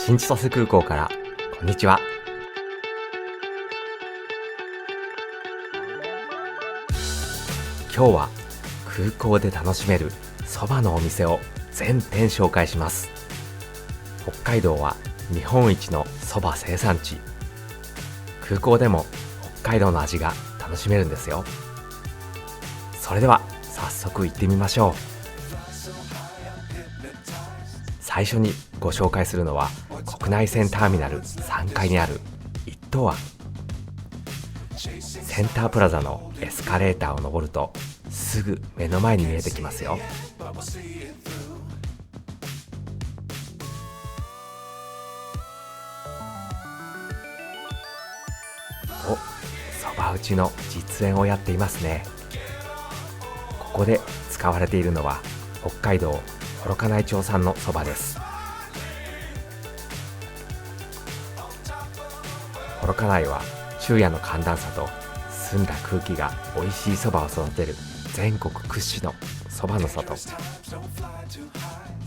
新千歳空港からこんにちは。今日は空港で楽しめるそばのお店を全店紹介します。北海道は日本一のそば生産地。空港でも北海道の味が楽しめるんですよ。それでは早速行ってみましょう。最初にご紹介するのは国内線ターミナル3階にある一等庵。センタープラザのエスカレーターを上るとすぐ目の前に見えてきますよ。お、そば打ちの実演をやっていますね。ここで使われているのは北海道幌加内町産のそばです。幌加内は昼夜の寒暖差と澄んだ空気が美味しいそばを育てる全国屈指のそばの里。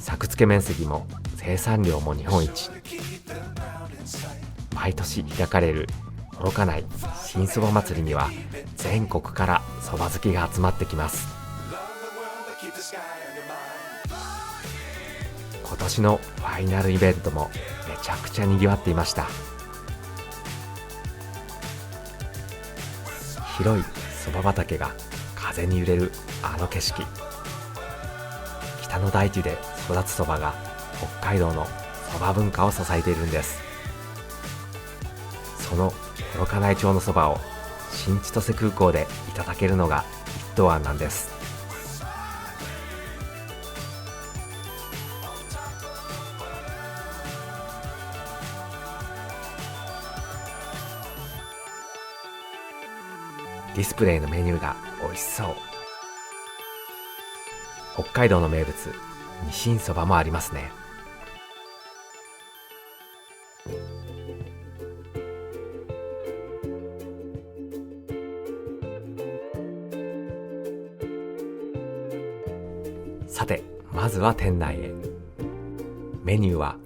作付け面積も生産量も日本一。毎年開かれる幌加内新そば祭りには全国からそば好きが集まってきます。今年のファイナルイベントもめちゃくちゃにぎわっていました。広いそば畑が風に揺れるあの景色。北の大地で育つそばが北海道のそば文化を支えているんです。その幌加内町のそばを新千歳空港でいただけるのが一等庵なんです。ディスプレイのメニューが美味しそう。北海道の名物にしんそばもありますね。さて、まずは店内へ。メニューは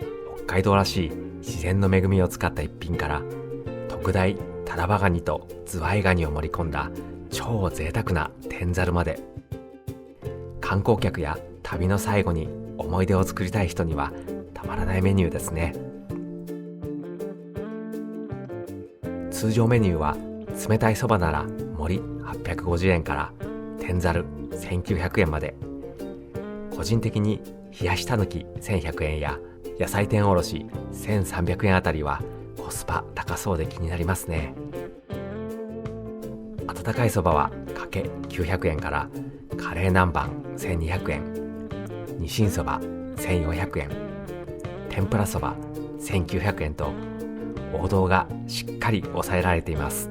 北海道らしい自然の恵みを使った一品から特大タラバガニとズワイガニを盛り込んだ超贅沢な天ざるまで。観光客や旅の最後に思い出を作りたい人にはたまらないメニューですね。通常メニューは冷たいそばなら盛り850円から天ざる1900円まで。個人的に冷やしたぬき1100円や野菜天おろし1300円あたりはコスパ高そうで気になりますね。温かいそばはかけ900円からカレー南蛮1200円、にしんそば1400円、天ぷらそば1900円と王道がしっかり抑えられています。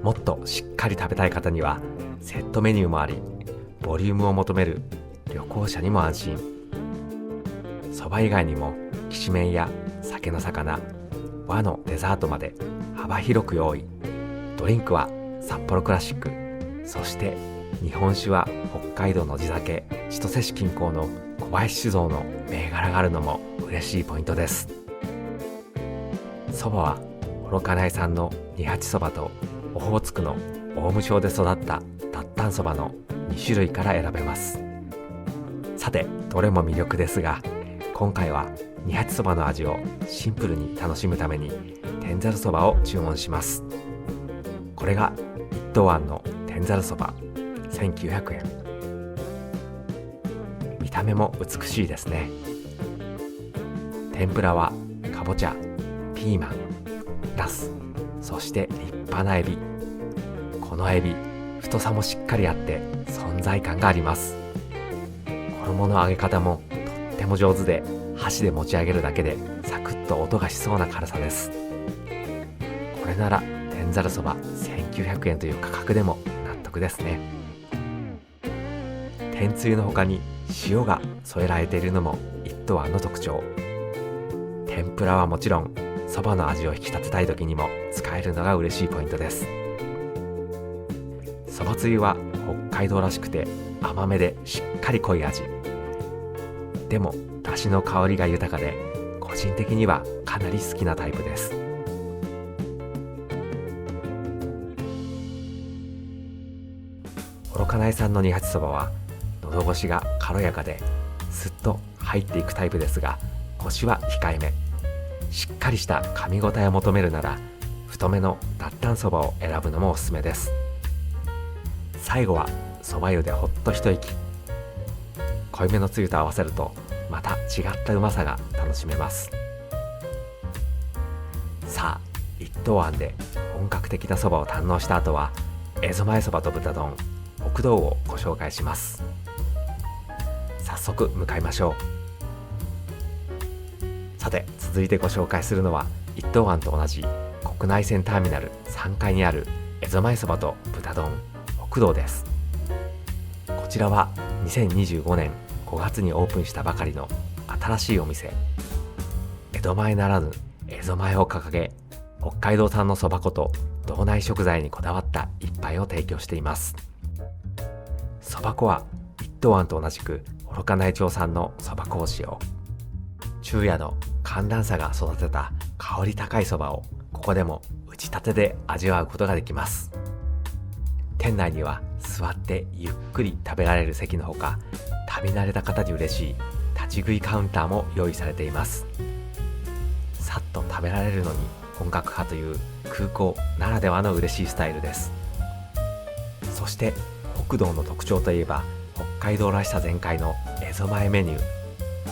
もっとしっかり食べたい方にはセットメニューもあり、ボリュームを求める旅行者にも安心。そば以外にもきしめんや酒の魚、和のデザートまで幅広く用意。ドリンクは札幌クラシック、そして日本酒は北海道の地酒千歳市近郊の小林酒造の銘柄があるのも嬉しいポイントです。そばは幌加内産の二八そばとオホーツクの大武町で育ったタッタンそばの2種類から選べます。さて、どれも魅力ですが、今回は二八そばの味をシンプルに楽しむために天ざるそばを注文します。これが一等庵の天ざるそば1900円。見た目も美しいですね。天ぷらはかぼちゃ、ピーマン、ナス、そして立派なエビ。このエビ、太さもしっかりあって存在感があります。衣の揚げ方もとっても上手で、箸で持ち上げるだけでサクッと音がしそうな辛さです。これなら天ざるそば1900円という価格でも納得ですね。天つゆの他に塩が添えられているのも一等庵の特徴。天ぷらはもちろん、そばの味を引き立てたい時にも使えるのが嬉しいポイントです。そばつゆは北海道らしくて甘めでしっかり濃い味。でも出汁の香りが豊かで個人的にはかなり好きなタイプです。幌加内産の二八そばは喉越しが軽やかですっと入っていくタイプですが、コシは控えめ。しっかりした噛み応えを求めるなら太めの脱炭そばを選ぶのもおすすめです。最後はそば湯でほっと一息。濃いめのつゆと合わせるとまた違ったうまさが楽しめます。さあ、一刀庵で本格的なそばを堪能した後は蝦夷前そばと豚丼北道をご紹介します。早速向かいましょう。さて、続いてご紹介するのは一刀庵と同じ国内線ターミナル3階にある蝦夷前そばと豚丼北道です。こちらは2025年5月にオープンしたばかりの新しいお店。江戸前ならぬ蝦夷前を掲げ、北海道産のそば粉と道内食材にこだわった一杯を提供しています。そば粉は一刀庵と同じく幌加内町産のそば粉を使用。昼夜の寒暖差が育てた香り高いそばをここでも打ちたてで味わうことができます。店内には座ってゆっくり食べられる席のほか、食べ慣れた方に嬉しい立ち食いカウンターも用意されています。さっと食べられるのに本格派という空港ならではの嬉しいスタイルです。そして北道の特徴といえば北海道らしさ全開の蝦夷前メニュー。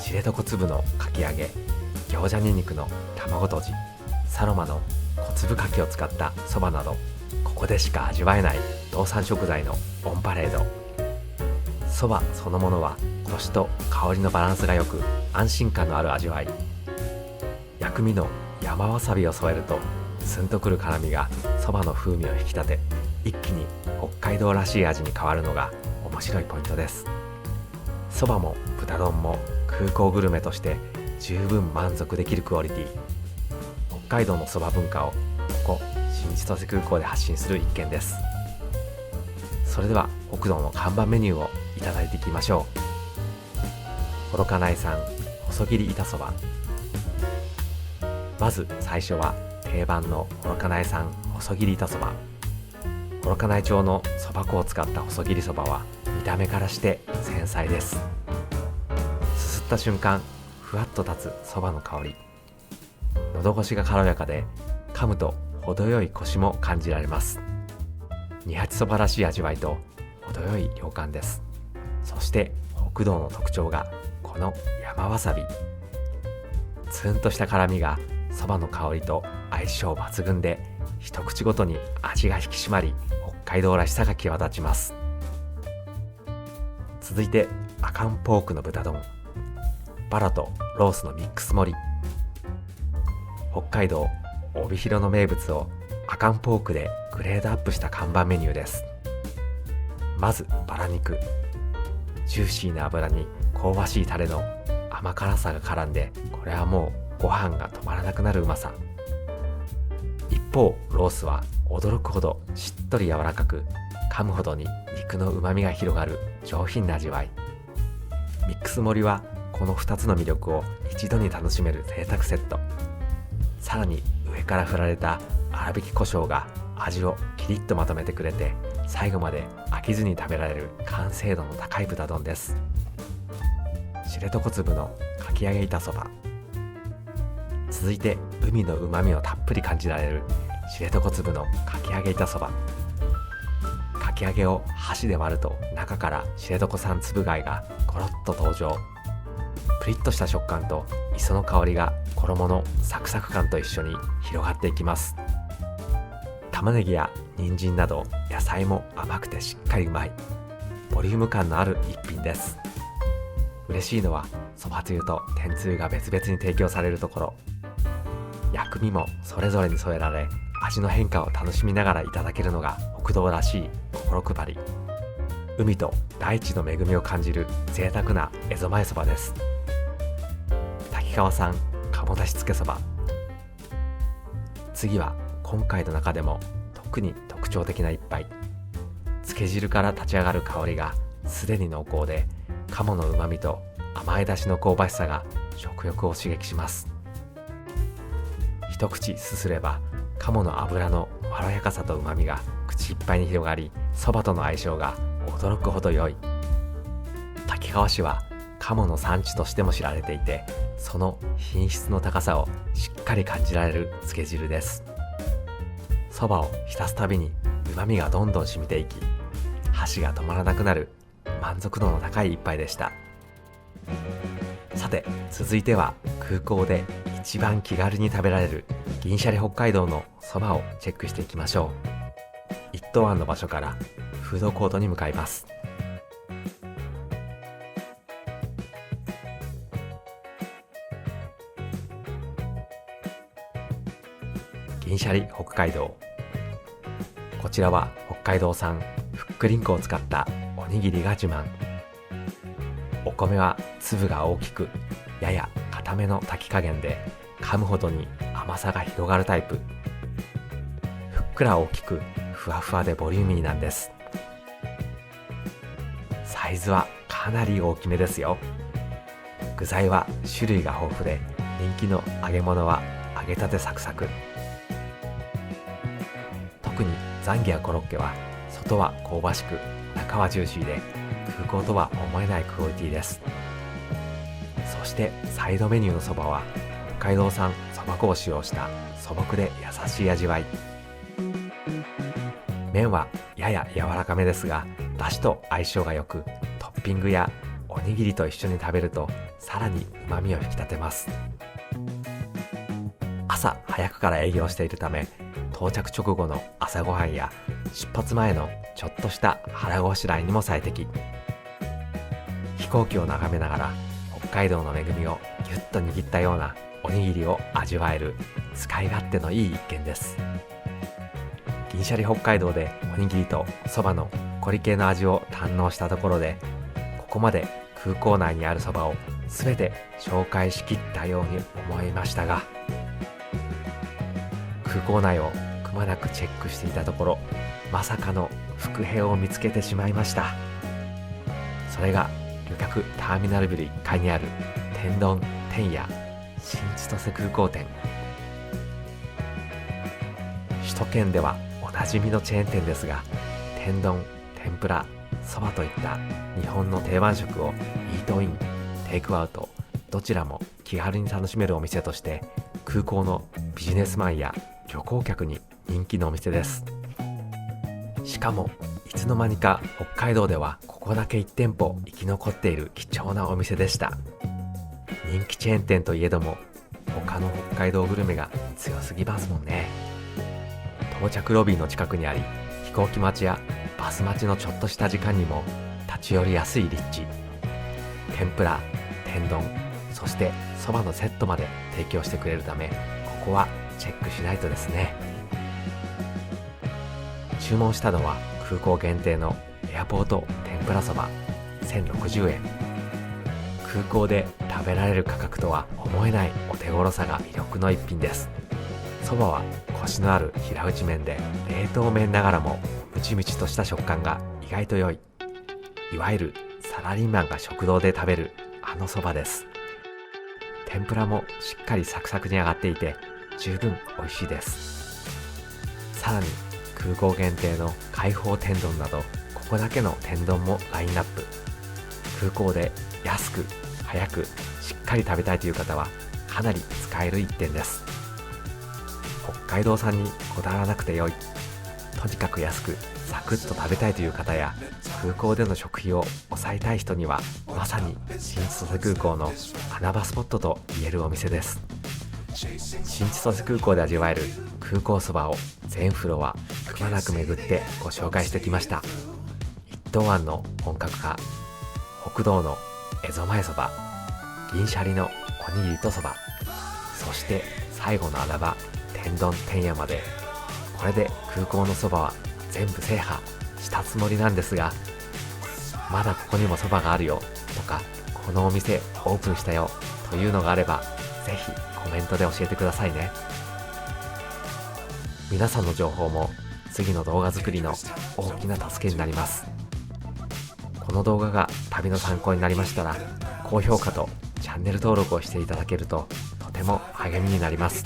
知床粒のかき揚げ、餃子にんにくの卵とじ、サロマの小粒かきを使ったそばなど、ここでしか味わえない道産食材のオンパレード。そばそのものはコシと香りのバランスが良く安心感のある味わい。薬味の山わさびを添えるとスンとくる辛みがそばの風味を引き立て、一気に北海道らしい味に変わるのが面白いポイントです。そばも豚丼も空港グルメとして十分満足できるクオリティ。北海道のそば文化をここ新千歳空港で発信する一件です。それでは北道の看板メニューをいただいていきましょう。幌加内産細切り板そば。まず最初は定番の幌加内産細切り板そば。幌加内町のそば粉を使った細切りそばは見た目からして繊細です。すすった瞬間ふわっと立つそばの香り。喉越しが軽やかで噛むと程よいコシも感じられます。二八そばらしい味わいと程よい涼感です。そして北道の特徴がこの山わさび。ツーンとした辛みがそばの香りと相性抜群で、一口ごとに味が引き締まり北海道らしさが際立ちます。続いて阿寒ポークの豚丼。バラとロースのミックス盛り。北海道帯広の名物を阿寒ポークでグレードアップした看板メニューです。まずバラ肉。ジューシーな脂に香ばしいタレの甘辛さが絡んで、これはもうご飯が止まらなくなるうまさ。一方ロースは驚くほどしっとり柔らかく、噛むほどに肉の旨みが広がる上品な味わい。ミックス盛りはこの2つの魅力を一度に楽しめる贅沢セット。さらに上から振られた粗挽き胡椒が味をキリッとまとめてくれて、最後まで飽きずに食べられる完成度の高い豚丼です。知床粒のかき揚げ板そば。続いて海の旨みをたっぷり感じられる知床粒のかき揚げ板そば。かき揚げを箸で割ると中から知床産つぶ貝がゴロッと登場。プリッとした食感と磯の香りが衣のサクサク感と一緒に広がっていきます。玉ねぎや人参など野菜も甘くてしっかりうまい、ボリューム感のある一品です。嬉しいのはそばつゆと天つゆが別々に提供されるところ。薬味もそれぞれに添えられ、味の変化を楽しみながらいただけるのが北道らしい心配り。海と大地の恵みを感じる贅沢な蝦夷前そばです。滝川産鴨だしつけそば。次は今回の中でも特に特徴的な一杯。つけ汁から立ち上がる香りがすでに濃厚で、鴨の旨みと甘いだしの香ばしさが食欲を刺激します。一口すすれば鴨の脂のまろやかさと旨みが口いっぱいに広がり、そばとの相性が驚くほど良い。滝川市は鴨の産地としても知られていて、その品質の高さをしっかり感じられるつけ汁です。そばを浸すたびに旨みがどんどん染みていき、箸が止まらなくなる満足度の高い一杯でした。さて、続いては空港で一番気軽に食べられる銀シャリ北海道のそばをチェックしていきましょう。一東湾の場所からフードコートに向かいます。銀シャリ北海道。こちらは北海道産ふっくりんこを使ったおにぎりが自慢。お米は粒が大きく、やや固めの炊き加減で噛むほどに甘さが広がるタイプ。ふっくら大きくふわふわでボリューミーなんです。サイズはかなり大きめですよ。具材は種類が豊富で、人気の揚げ物は揚げたてサクサク。特にザンギやコロッケは外は香ばしく中はジューシーで、空港とは思えないクオリティです。そしてサイドメニューのそばは北海道産そば粉を使用した素朴で優しい味わい。麺はやや柔らかめですが、だしと相性が良く、トッピングやおにぎりと一緒に食べるとさらに旨味を引き立てます。朝早くから営業しているため、到着直後の朝ごはんや出発前のちょっとした腹ごしらえにも最適。飛行機を眺めながら北海道の恵みをぎゅっと握ったようなおにぎりを味わえる使い勝手のいい一軒です。銀シャリ北海道でおにぎりとそばのコリ系の味を堪能したところで、ここまで空港内にあるそばを全て紹介しきったように思いましたが、空港内をくまなくチェックしていたところ、まさかの伏兵を見つけてしまいました。それが旅客ターミナルビル1階にある天丼天屋新千歳空港店。首都圏ではおなじみのチェーン店ですが、天丼、天ぷら、そばといった日本の定番食をイートイン、テイクアウト、どちらも気軽に楽しめるお店として、空港のビジネスマンや旅行客に人気のお店です。しかもいつの間にか北海道ではここだけ1店舗生き残っている貴重なお店でした。人気チェーン店といえども、他の北海道グルメが強すぎますもんね。到着ロビーの近くにあり、飛行機待ちやバス待ちのちょっとした時間にも立ち寄りやすい立地。天ぷら、天丼、そしてそばのセットまで提供してくれるため、ここはチェックしないとですね。注文したのは空港限定のエアポート天ぷらそば1060円。空港で食べられる価格とは思えないお手頃さが魅力の一品です。そばはコシのある平打ち麺で、冷凍麺ながらもムチムチとした食感が意外と良い。いわゆるサラリーマンが食堂で食べるあのそばです。天ぷらもしっかりサクサクに揚がっていて十分美味しいです。さらに空港限定の開放天丼など、ここだけの天丼もラインナップ。空港で安く早くしっかり食べたいという方はかなり使える一点です。北海道産にこだわらなくてよい、とにかく安くサクッと食べたいという方や、空港での食費を抑えたい人にはまさに新千歳空港の穴場スポットと言えるお店です。新千歳空港で味わえる空港そばを全フロアくまなく巡ってご紹介してきました。一東湾の本格派、北道の蝦夷前そば、銀シャリのおにぎりとそば、そして最後の穴場天丼天屋まで、これで空港のそばは全部制覇したつもりなんですが、まだここにもそばがあるよとか、このお店オープンしたよというのがあれば、ぜひコメントで教えてくださいね。皆さんの情報も次の動画作りの大きな助けになります。この動画が旅の参考になりましたら、高評価とチャンネル登録をしていただけるととても励みになります。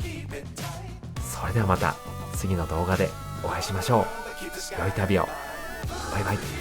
それではまた次の動画でお会いしましょう。良い旅を。バイバイ。